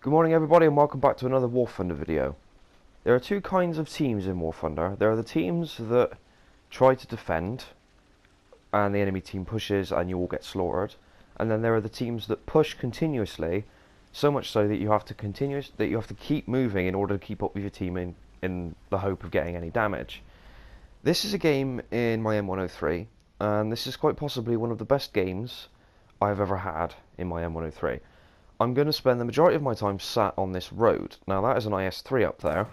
Good morning everybody and welcome back to another War Thunder video. There are two kinds of teams in War Thunder. There are the teams that try to defend and the enemy team pushes and you all get slaughtered. And then there are the teams that push continuously, so much so that you have to keep moving in order to keep up with your team in the hope of getting any damage. This is a game in my M103 and this is quite possibly one of the best games I've ever had in my M103. I'm going to spend the majority of my time sat on this road. Now that is an IS-3 up there.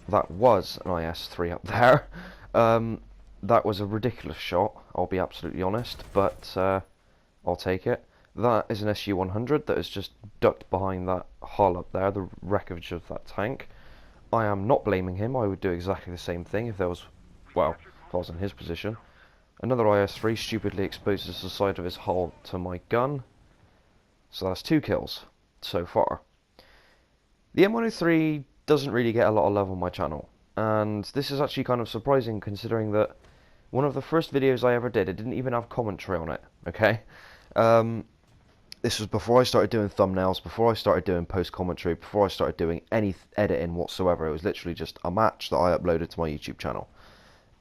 That was an IS-3 up there. That was a ridiculous shot, I'll be absolutely honest, but I'll take it. That is an SU-100 that is just ducked behind that hull up there, the wreckage of that tank. I am not blaming him, I would do exactly the same thing if there was, well, if I was in his position. Another IS-3 stupidly exposes the side of his hull to my gun. So that's 2 kills so far. The M103 doesn't really get a lot of love on my channel, and this is actually kind of surprising considering that one of the first videos I ever did, it didn't even have commentary on it, okay? This was before I started doing thumbnails, before I started doing post-commentary, before I started doing any editing whatsoever. It was literally just a match that I uploaded to my YouTube channel.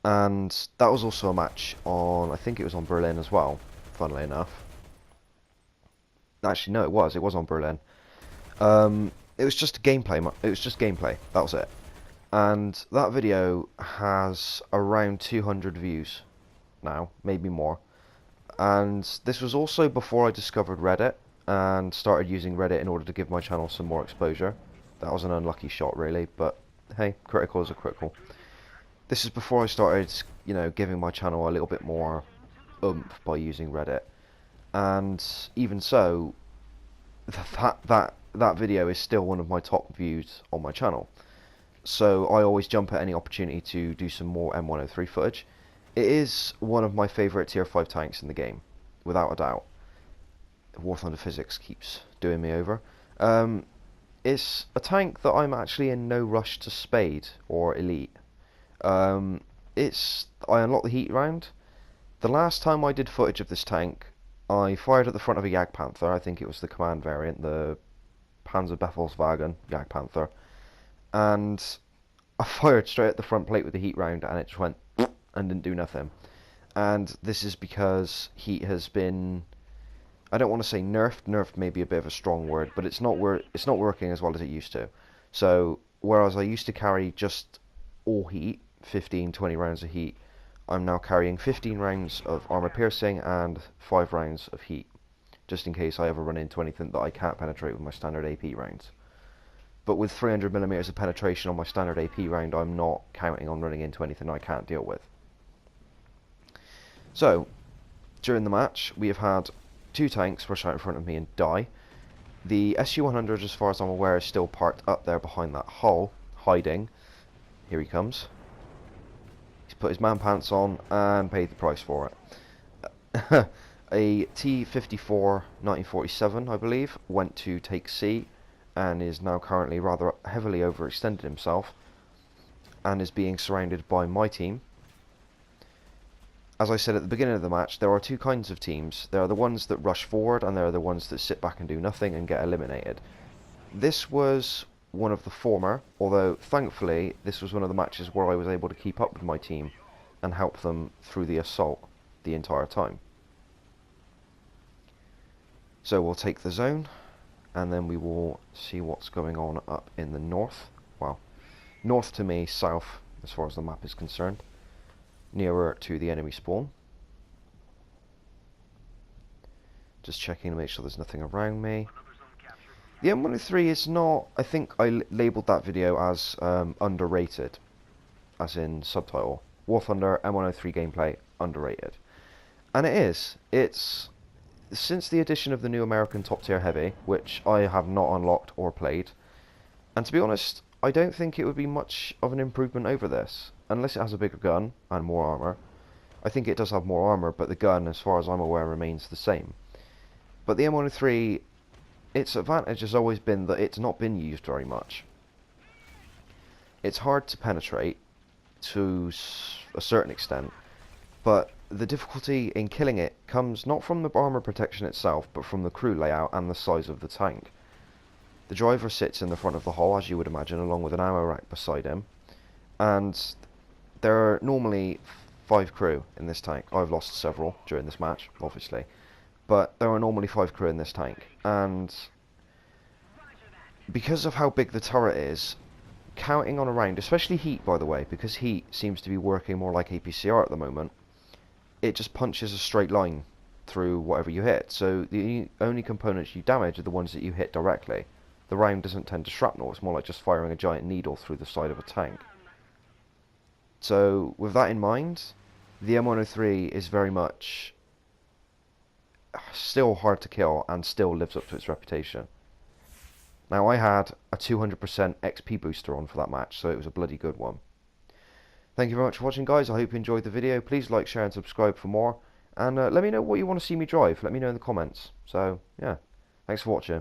And that was also a match on, I think it was on Berlin as well, funnily enough. Actually, no, it was on Berlin. It was just gameplay. It was just gameplay. That was it. And that video has around 200 views now, maybe more. And this was also before I discovered Reddit and started using Reddit in order to give my channel some more exposure. That was an unlucky shot, really, but hey, critical is a critical. This is before I started, you know, giving my channel a little bit more oomph by using Reddit. And even so, that video is still one of my top views on my channel. So I always jump at any opportunity to do some more M103 footage. It is one of my favourite tier 5 tanks in the game, without a doubt. War Thunder physics keeps doing me over. It's a tank that I'm actually in no rush to spade or elite. I unlocked the heat round. The last time I did footage of this tank, I fired at the front of a Jagdpanther. I think it was the command variant, the Panzerbefehlswagen Jagdpanther, and I fired straight at the front plate with the heat round, and it just went and didn't do nothing. And this is because heat has been, I don't want to say nerfed. Nerfed may be a bit of a strong word, but it's not working as well as it used to. So whereas I used to carry just all heat, 15-20 rounds of heat, I'm now carrying 15 rounds of armor piercing and 5 rounds of heat, just in case I ever run into anything that I can't penetrate with my standard AP rounds. But with 300mm of penetration on my standard AP round, I'm not counting on running into anything I can't deal with. So, during the match, we have had 2 tanks rush out in front of me and die. The SU-100, as far as I'm aware, is still parked up there behind that hull, hiding. Here he comes. He's put his man pants on and paid the price for it. A T-54 1947, I believe, went to take C and is now currently rather heavily overextended himself and is being surrounded by my team. As I said at the beginning of the match, there are 2 kinds of teams. There are the ones that rush forward and there are the ones that sit back and do nothing and get eliminated. This was one of the former, although thankfully this was one of the matches where I was able to keep up with my team and help them through the assault the entire time. So we'll take the zone and then we will see what's going on up in the north. Well, north to me, south as far as the map is concerned, nearer to the enemy spawn. Just checking to make sure there's nothing around me. The M103 is not, I think I labelled that video as underrated, as in subtitle. War Thunder M103 gameplay, underrated. And it is. It's, since the addition of the new American top tier heavy, which I have not unlocked or played, and to be honest, I don't think it would be much of an improvement over this, unless it has a bigger gun and more armour. I think it does have more armour, but the gun, as far as I'm aware, remains the same. But the M103, its advantage has always been that it's not been used very much. It's hard to penetrate to a certain extent, but the difficulty in killing it comes not from the armor protection itself, but from the crew layout and the size of the tank. The driver sits in the front of the hull, as you would imagine, along with an ammo rack beside him. And there are normally 5 crew in this tank. I've lost several during this match, obviously. But there are normally 5 crew in this tank. And because of how big the turret is, counting on a round, especially heat by the way, because heat seems to be working more like APCR at the moment, it just punches a straight line through whatever you hit. So the only components you damage are the ones that you hit directly. The round doesn't tend to shrapnel, it's more like just firing a giant needle through the side of a tank. So with that in mind, the M103 is very much still hard to kill and still lives up to its reputation. Now I had a 200% XP booster on for that match, so it was a bloody good one. Thank you very much for watching, guys. I hope you enjoyed the video. Please like, share and subscribe for more. And let me know what you want to see me drive. Let me know in the comments. So, yeah. Thanks for watching.